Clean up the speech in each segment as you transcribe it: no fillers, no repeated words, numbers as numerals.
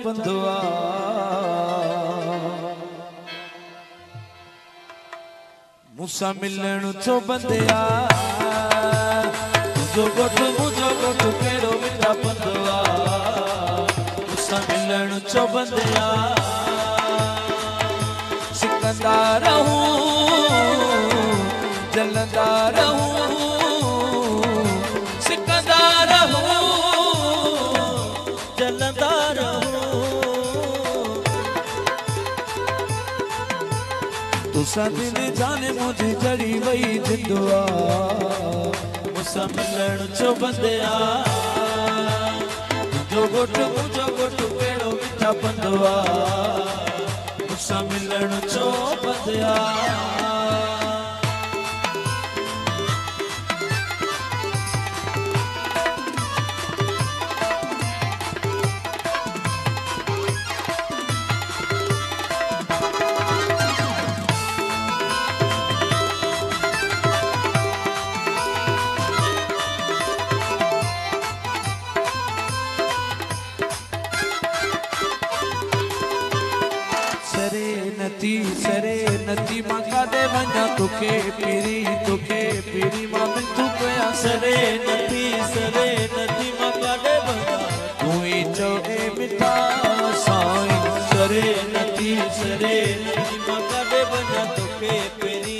बंधुआ मूसा मिलन छो बंदिया मुझो गोठ केड़ो मिठा बंधुआ मूसा मिलन छो बंदिया सिकंदा रहूं जलंदा रहूं सिकंदा रहूं जलंदा रहूं तुसा दिल जाने मुझे जड़ी वही जिंदुआ मूसा मिलन छो बंदिया मुझो गोठ केड़ो मिठा बंधुआ मूसा मिलन छो बंदिया सरे नती मांगा दे वना तुके पीरी मां में तू कया सरे नती मांगा दे वना तू ही चोए मिठा साई सरे नती मांगा दे वना तुके पीरी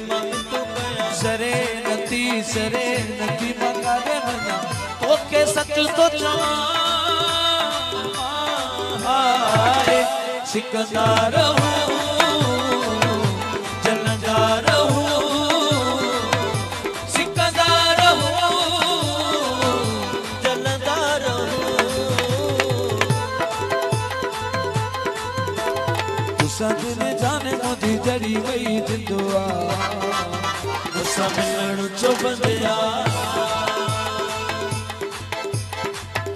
मां में तू कया सरे नती मांगा दे वना तोके सच तो चवा सिकंदा रहूं जलंदा रहूं सिकंदा रहूं जलंदा रहूं तुसा दिल जाने मुझी जड़ी वही जिंदुआ मूसा मिलन छो बंदिया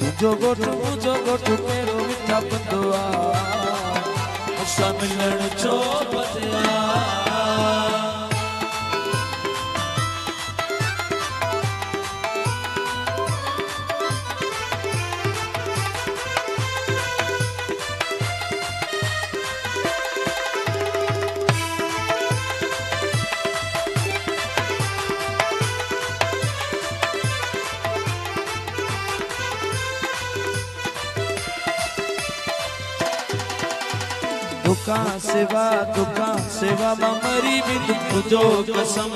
मुझो गोठ केड़ो मिठा बंधुआ मूसा मिलन छो बंदिया दुकान सेवा मरी भी तुझो कसम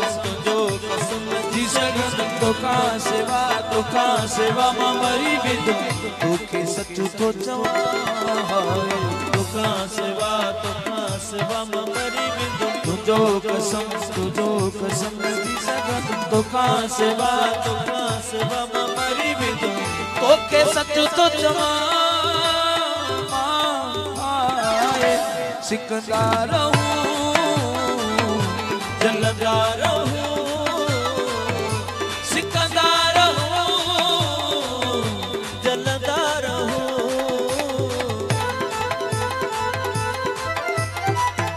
जी सगन दुकान सेवा मरी भी तोके सच तो चवा दुकान सेवा मरी भी तुझो कसम जी सगन दुकान सेवा मरी भी तोके सच तो चवा सिकंदा रहूं जलंदा रहूं सिकंदा रहूं जलंदा रहूं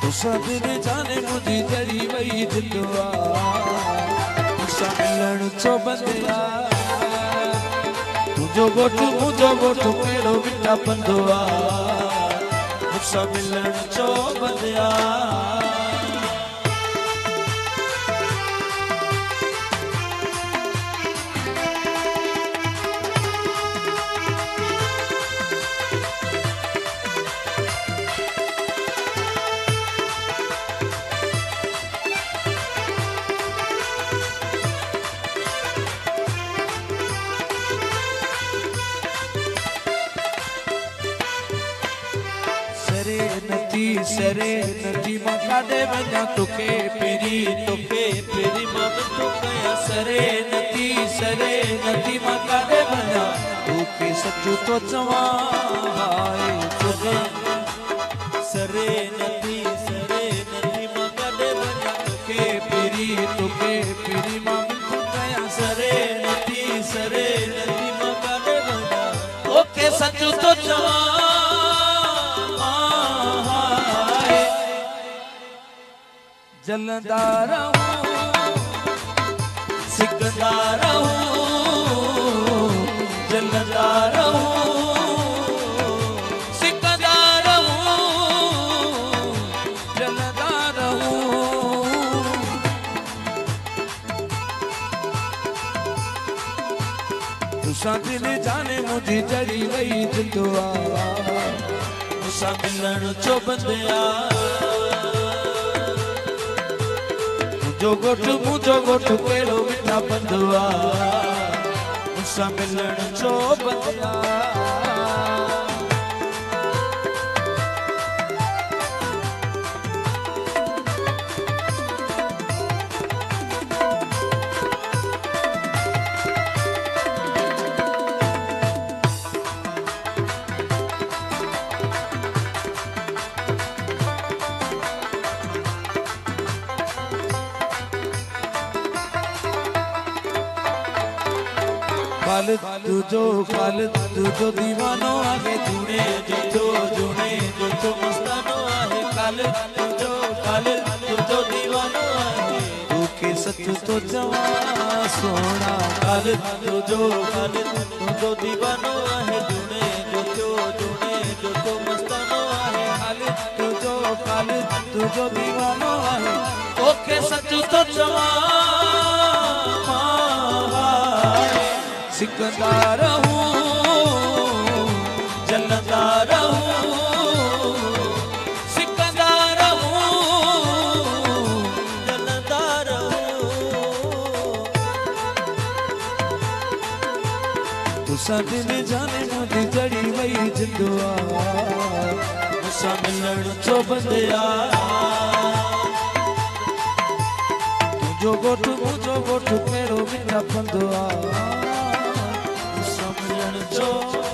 तुसा दिल जाने मुझी जड़ी वही जिंदुआ मूसा मिलन छो बंदिया मुझो गोठ केड़ो मिठा बंधुआ मूसा मिलन छो बंदिया सरे नदी मांगा दे वना तुके पीरी मां में तू कया सरे नदी मांगा दे वना तुके सचू तो चवा सरे नदी मांगा दे वना तुके पीरी मां में तू कया सरे नदी मांगा दे वना तुके सचू तो चवा जलंदा रहूं सिकंदा रहूं जलंदा रहूं तुसा दिल जाने मुझी जड़ी वही जिंदुआ तुसा मिलन चो बंदिया मुझो गोठ केड़ो मिठा बंदुआ तुसा मिलन चो बंदिया काल तुझो दीवानो आहे जुने जो मस्तानो आहे काल तुझो दीवानो आहे तू के सच तो जवा सोना काल तुझो दीवानो आहे जुने जो मस्तानो आहे काल तुझो दीवानो आहे तू के सच तो जवा सिकंदा रहूं जलंदा रहूं सिकंदा रहूं जलंदा रहूं तुसा दिल जाने मुझी जड़ी वही जिंदुआ तुसा मिलन चो बंदिया मुझो गोठ केड़ो मिठा बंदुआ जो